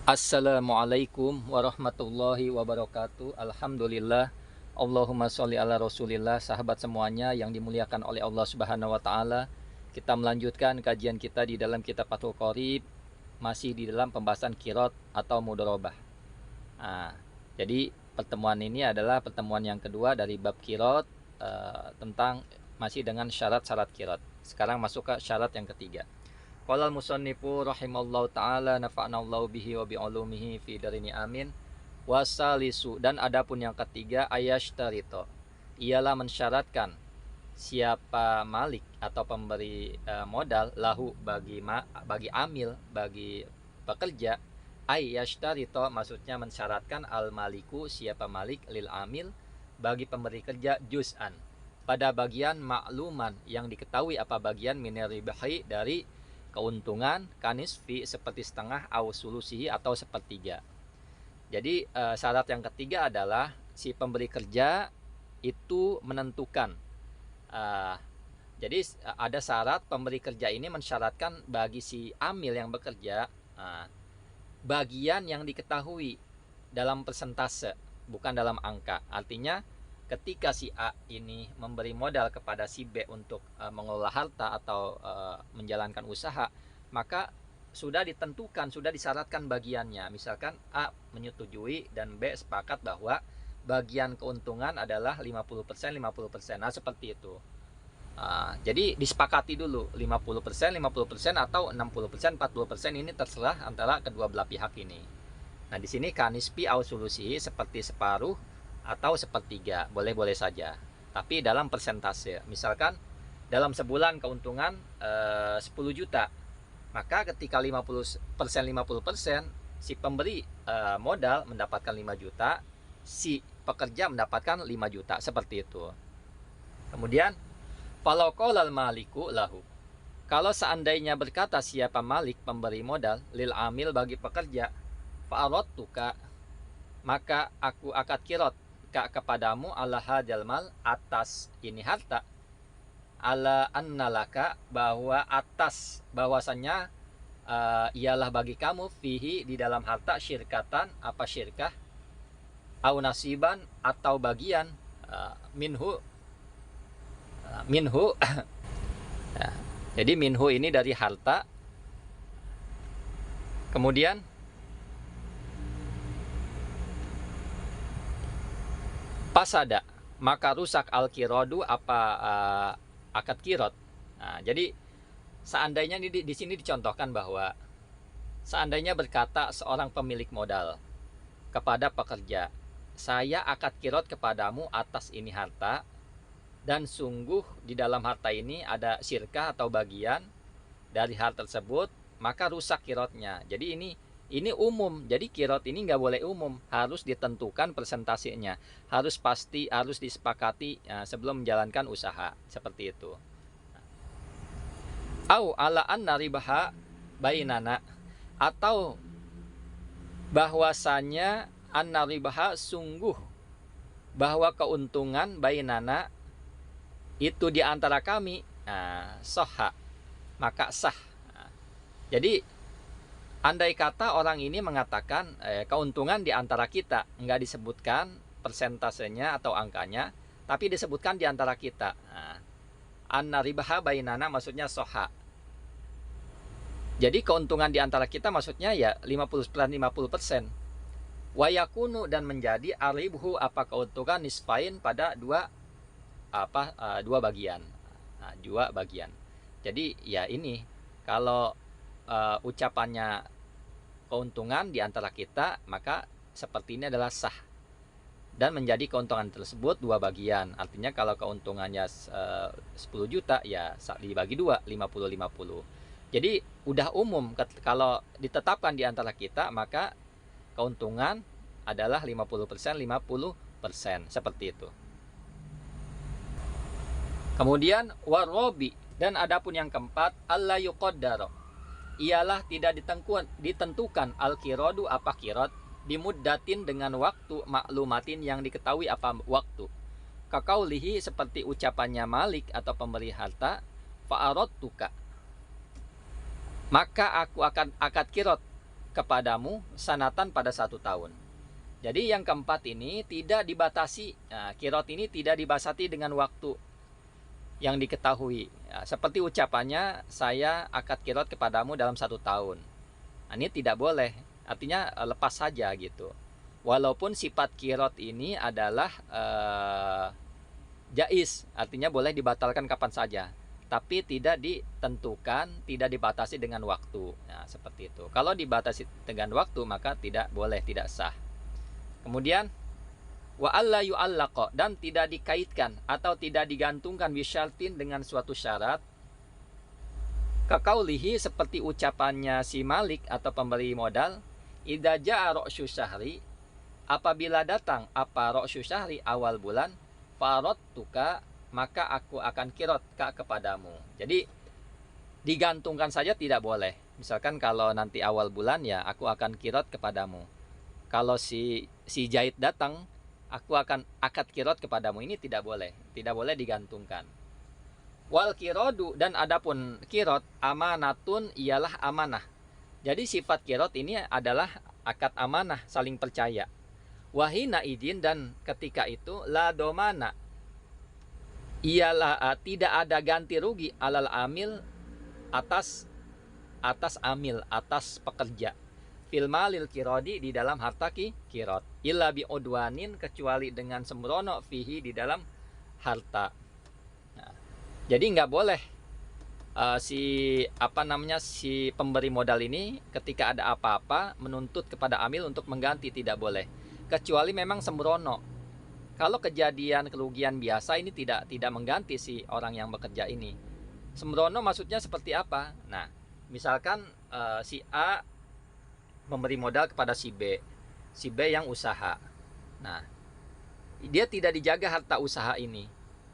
Assalamualaikum warahmatullahi wabarakatuh. Alhamdulillah. Allahumma sholli ala rasulillah. Sahabat semuanya yang dimuliakan oleh Allah Subhanahu wa taala. Kita melanjutkan kajian kita di dalam kitab Fathul Qorib, masih di dalam pembahasan qiraat atau mudharabah. Jadi pertemuan ini adalah pertemuan yang kedua dari bab qiraat, tentang masih dengan syarat-syarat qiraat. Sekarang masuk ke syarat yang ketiga. Qala al-musannifu rahimallahu ta'ala nafa'nallahu bihi wa bi'ulumihi fi darini amin. Wasalisu, dan adapun yang ketiga, ayashtarito, ialah mensyaratkan siapa malik atau pemberi modal lahu bagi amil, bagi pekerja. Ayashtarito maksudnya mensyaratkan al-maliku, siapa malik, lil amil, bagi pemberi kerja, juz'an, pada bagian makluman yang diketahui apa bagian minar ribahi, dari keuntungan, kanisfi, seperti setengah, au sulusihi, atau sepertiga. Jadi syarat yang ketiga adalah si pemberi kerja itu menentukan. Jadi ada syarat pemberi kerja ini mensyaratkan bagi si amil yang bekerja bagian yang diketahui dalam persentase, bukan dalam angka. Artinya ketika si A ini memberi modal kepada si B untuk mengelola harta atau menjalankan usaha, maka sudah ditentukan, sudah disyaratkan bagiannya. Misalkan A menyetujui dan B sepakat bahwa bagian keuntungan adalah 50%, 50%. Nah, seperti itu. Jadi disepakati dulu 50%, 50% atau 60%, 40%, ini terserah antara kedua belah pihak ini. Nah, di sini kanispi au solusi, seperti separuh atau sepertiga, boleh-boleh saja, tapi dalam persentase. Misalkan dalam sebulan keuntungan 10 juta, maka ketika 50%, 50%, si pemberi modal mendapatkan 5 juta, si pekerja mendapatkan 5 juta, seperti itu. Kemudian falau qaulal maliku lahu, kalau seandainya berkata siapa malik, pemberi modal, lil amil, bagi pekerja, fa'aradtuka, maka aku akad qiraat kepadamu, ala hadzal mal, atas ini harta, ala annalaka, bahwa atas bahwasanya ialah bagi kamu, fihi, di dalam harta, syirkatan, apa syirkah, au nasiban, atau bagian, minhu minhu ya, jadi minhu ini dari harta. Kemudian pasada, maka rusak al-qiradu, apa akad qirad. Nah, jadi seandainya di sini dicontohkan bahwa seandainya berkata seorang pemilik modal kepada pekerja, saya akad qirad kepadamu atas ini harta, dan sungguh di dalam harta ini ada syirkah atau bagian dari hal tersebut, maka rusak qirotnya. Jadi ini umum. Jadi qirot ini nggak boleh umum, harus ditentukan persentasenya, harus pasti, harus disepakati sebelum menjalankan usaha, seperti itu. Au ala anna ribaha bainana, atau bahwasanya anna ribaha, sungguh bahwa keuntungan, bainana, itu di antara kami, soha, maka sah. Jadi andai kata orang ini mengatakan keuntungan di antara kita, nggak disebutkan persentasenya atau angkanya, tapi disebutkan di antara kita. Anna ribaha bainana maksudnya soha. Jadi keuntungan di antara kita maksudnya ya 50%. Wayakunu, dan menjadi aribhu, apa keuntungan, nisfain, pada dua bagian. Dua bagian. Jadi ya ini kalau ucapannya keuntungan di antara kita, maka seperti ini adalah sah, dan menjadi keuntungan tersebut dua bagian. Artinya kalau keuntungannya 10 juta, ya dibagi dua, 50-50. Jadi udah umum, kalau ditetapkan di antara kita, maka keuntungan adalah 50%, 50%, seperti itu. Kemudian warobi, dan adapun yang keempat, alla yuqaddaro, ialah tidak ditentukan al-qiradu, apa qirad, bimuddatin, dengan waktu, maklumatin, yang diketahui apa waktu. Kakaulihi, seperti ucapannya malik atau pemberi harta, fa'aradtuka, maka aku akan akad qirad kepadamu sanatan pada 1 tahun. Jadi yang keempat ini tidak dibatasi. Nah, kirot ini tidak dibatasi dengan waktu yang diketahui. Ya, seperti ucapannya, saya akad kirot kepadamu dalam 1 tahun. Nah, ini tidak boleh. Artinya lepas saja gitu. Walaupun sifat kirot ini adalah jais, artinya boleh dibatalkan kapan saja, tapi tidak ditentukan, tidak dibatasi dengan waktu. Nah, seperti itu. Kalau dibatasi dengan waktu maka tidak boleh, tidak sah. Kemudian wa alla yu'allaqa, dan tidak dikaitkan atau tidak digantungkan bisyartin dengan suatu syarat. Kakaulihi, seperti ucapannya si Malik atau pemberi modal, idza jaa ra'syu syahri, apabila datang apa ra'syu syahri, awal bulan, faradtuka, maka aku akan kirot kepadamu. Jadi digantungkan saja tidak boleh. Misalkan kalau nanti awal bulan ya aku akan kirot kepadamu. Kalau si Zaid datang, aku akan akad kirot kepadamu, ini tidak boleh digantungkan. Wal kirodu, dan adapun kirot, amanatun, ialah amanah. Jadi sifat kirot ini adalah akad amanah, saling percaya. Wahina idin, dan ketika itu la domana, ialah tidak ada ganti rugi alal amil, atas amil, atas pekerja, fil malil kirodi, di dalam harta kirot, illa bi udwanin, kecuali dengan sembrono, fihi, di dalam harta. Nah, jadi nggak boleh si pemberi modal ini ketika ada apa-apa menuntut kepada amil untuk mengganti, tidak boleh, kecuali memang sembrono. Kalau kejadian kerugian biasa ini tidak mengganti si orang yang bekerja ini. Sembrono maksudnya seperti apa? Nah, misalkan si A memberi modal kepada si B yang usaha. Nah, dia tidak dijaga harta usaha ini.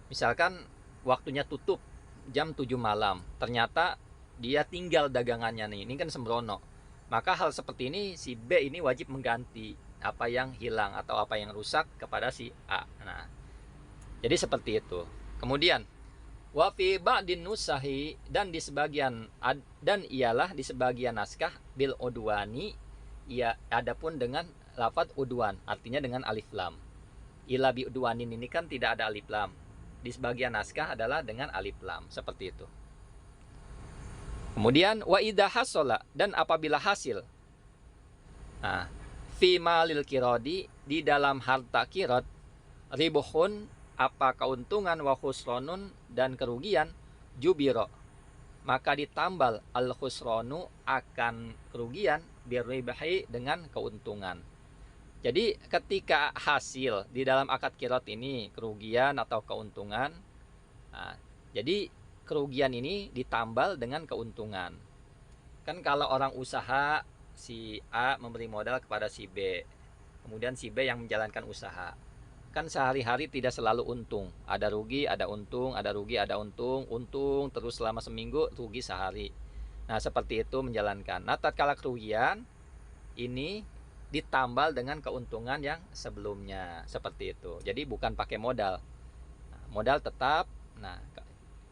Misalkan waktunya tutup jam 7 malam, ternyata dia tinggal dagangannya nih, ini kan sembrono. Maka hal seperti ini si B ini wajib mengganti apa yang hilang atau apa yang rusak kepada si A. Nah, jadi seperti itu. Kemudian wa fi ba'din nusahi, dan di sebagian, dan ialah di sebagian naskah, bil udwani, ya adapun dengan lafaz udwan, artinya dengan alif lam. Ila bi udwanin, ini kan tidak ada alif lam. Di sebagian naskah adalah dengan alif lam, seperti itu. Kemudian wa idza hasala, dan apabila hasil, nah, fi malil kirodi, di dalam harta kirot, ribuhun, apa keuntungan, wa khusronun, dan kerugian, jubiro, maka ditambal al khusronu, akan kerugian, birribahi, dengan keuntungan. Jadi ketika hasil di dalam akad kirot ini kerugian atau keuntungan, nah, jadi kerugian ini ditambal dengan keuntungan. Kan kalau orang usaha, si A memberi modal kepada si B, kemudian si B yang menjalankan usaha, kan sehari-hari tidak selalu untung, ada rugi, ada untung, ada rugi, ada untung, untung terus selama seminggu, rugi sehari. Nah, seperti itu menjalankan. Nah, tatkala kerugian ini ditambal dengan keuntungan yang sebelumnya, seperti itu. Jadi bukan pakai modal. Nah, modal tetap, nah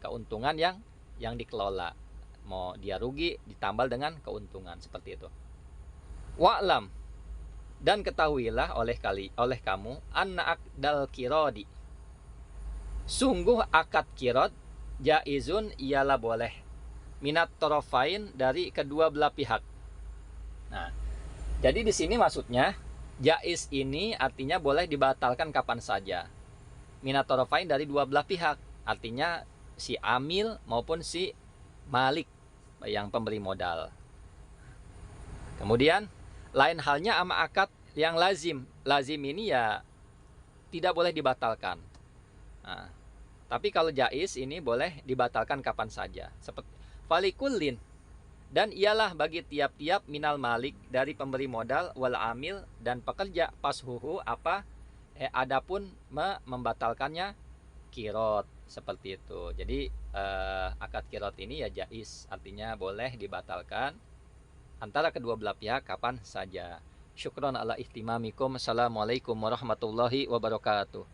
keuntungan yang dikelola. Mau dia rugi ditambal dengan keuntungan, seperti itu. Wa'lam, dan ketahuilah oleh kamu, anna akdal kirodi, sungguh akad kirot, jaizun, ialah boleh, minat torofain, dari kedua belah pihak. Nah, jadi di sini maksudnya jaiz ini artinya boleh dibatalkan kapan saja. Minat torofain, dari dua belah pihak, artinya si amil maupun si malik yang pemberi modal. Kemudian lain halnya sama akad yang lazim. Lazim ini ya tidak boleh dibatalkan. Nah, tapi kalau jaiz ini boleh dibatalkan kapan saja. Seperti falikullin, dan ialah bagi tiap-tiap, minal malik, dari pemberi modal, wal amil, dan pekerja, pashuhu, adapun membatalkannya kirot, seperti itu. Jadi akad kirot ini ya jaiz, artinya boleh dibatalkan antara kedua belah pihak kapan saja. Syukron ala ihtimamikum. Assalamualaikum warahmatullahi wabarakatuh.